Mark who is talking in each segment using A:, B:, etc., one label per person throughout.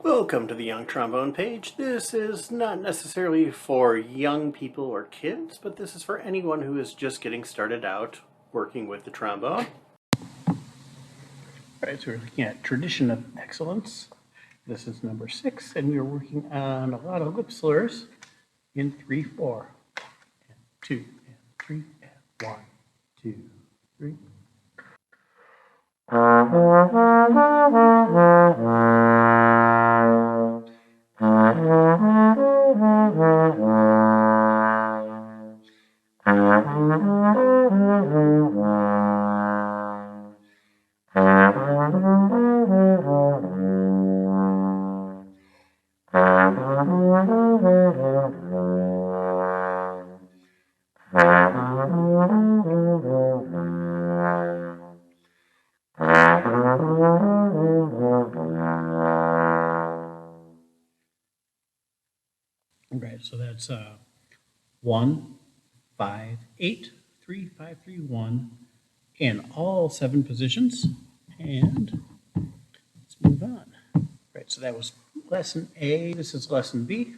A: Welcome to the Young Trombone page. This is not necessarily for young people or kids, but this is for anyone who is just getting started out working with the trombone. All right, so we're looking at Tradition of Excellence. This is number 6, and we're working on a lot of lip slurs in 3/4, and 2 and 3 and 1, 2, 3. Right, so that's 1, 5, 8, 3, 5, 3, 1 in all 7 positions. And let's move on. Right, so that was lesson A. This is lesson B.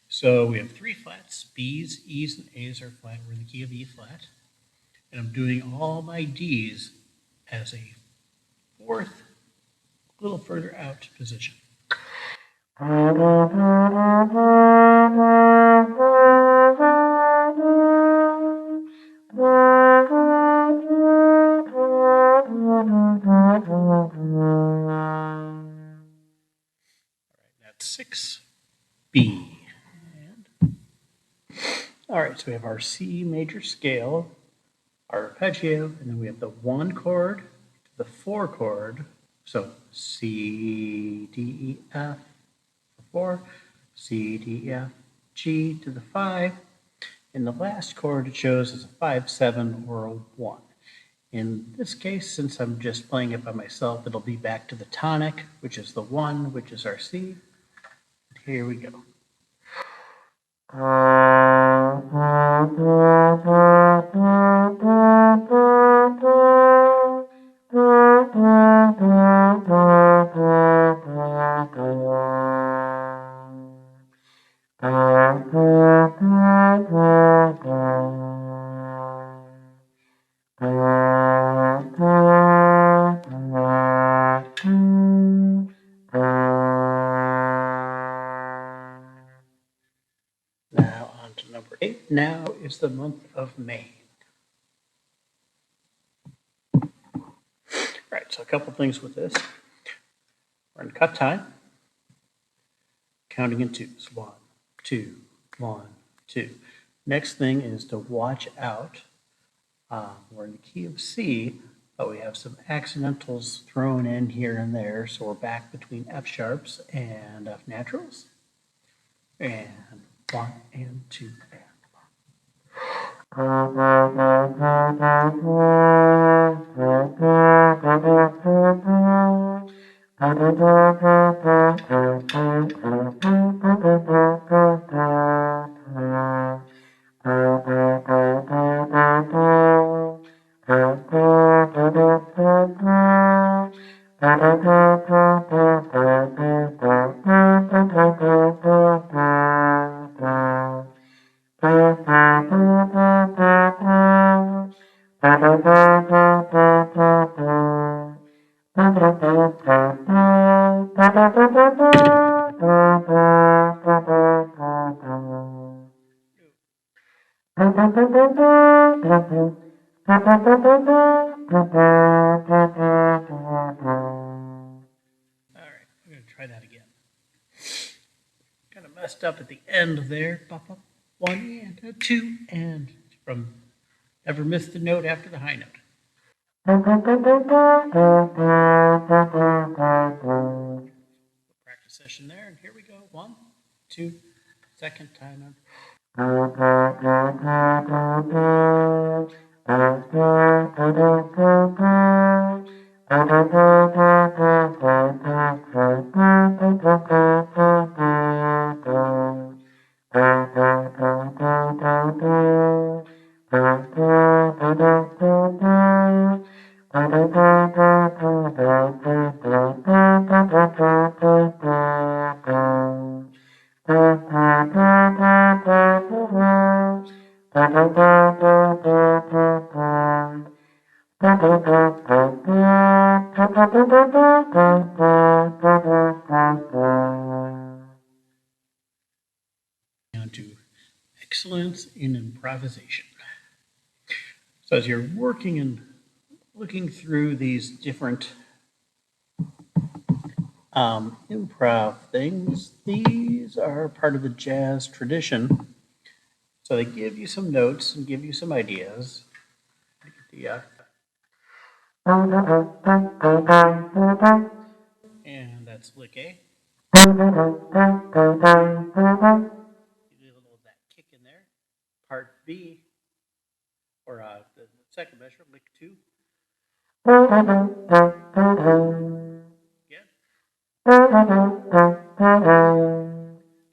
A: So we have 3 flats, B's, E's, and A's are flat. We're in the key of E flat. And I'm doing all my D's as a 4th, a little further out position. That's 6, B. All right, so we have our C major scale, our arpeggio, and then we have the 1 chord to the 4 chord. So C, D, E, F, 4, C, D, E, F, G to the 5. And the last chord it shows is a 5, 7, or a 1. In this case, since I'm just playing it by myself, it'll be back to the tonic, which is the 1, which is our C. Here we go. Now on to number 8. Now is the month of May. Right, so a couple things with this. We're in cut time, counting in twos. 1, 2, 1, 2. Next thing is to watch out. We're in the key of C, but we have some accidentals thrown in here and there, so we're back between F sharps and F naturals. And 1 and 2 and try that again. Kind of messed up at the end there. 1 and 2 and from never missed the note after the high note. Practice session there, and here we go. 1, 2, second time. Down to excellence in improvisation. So as you're working and looking through these different improv things, these are part of the jazz tradition. So they give you some notes and give you some ideas. And that's lick A. You do a little of that kick in there. Part B, or the second measure, lick 2. Again.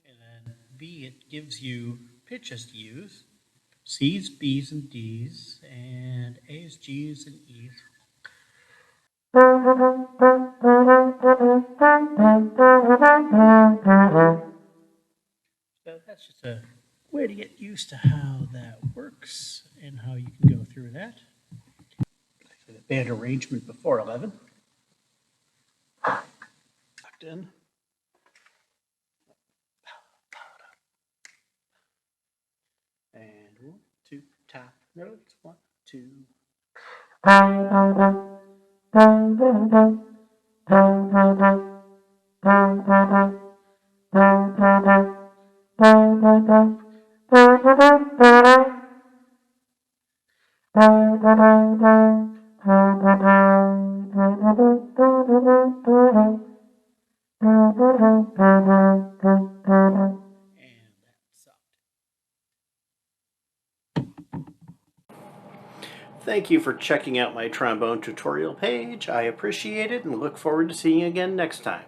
A: And then B, it gives you pitches to use. C's, B's, and D's, and A's, G's, and E's. So that's just a way to get used to how that works and how you can go through that. The band arrangement before 11. Locked in. And 1, 2, tap notes. 1, 2. Thank you for checking out my trombone tutorial page. I appreciate it and look forward to seeing you again next time.